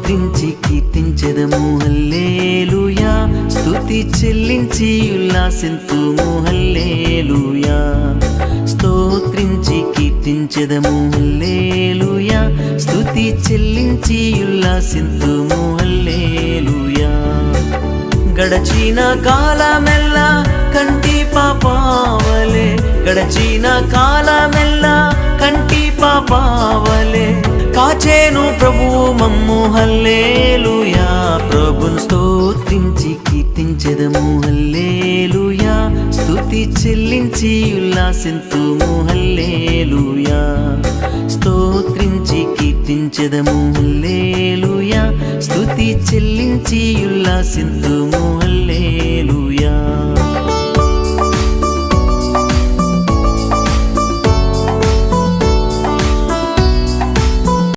స్తోత్రించి కీర్తించెదము హల్లెలూయా, స్తుతి చెల్లించి ఉల్లాసింతుము హల్లెలూయా. స్తోత్రించి కీర్తించెదము హల్లెలూయా, స్తుతి చెల్లించి ఉల్లాసింతుము హల్లెలూయా. గడచిన కాలమెల్లా కంటి పాపావలే, గడచిన కాలమెల్లా కంటి పాపావలే కాచేను ప్రభువు మమ్ము హల్లెలూయా. ప్రభును స్తోత్రించి కీర్తించెదము హల్లెలూయా, స్తుతి చెల్లించి ఉల్లాసింతుము హల్లెలూయా. స్తోత్రించి కీర్తించెదము హల్లెలూయా, స్తుతి చెల్లించి ఉల్లాసింతుము హల్లెలూయా.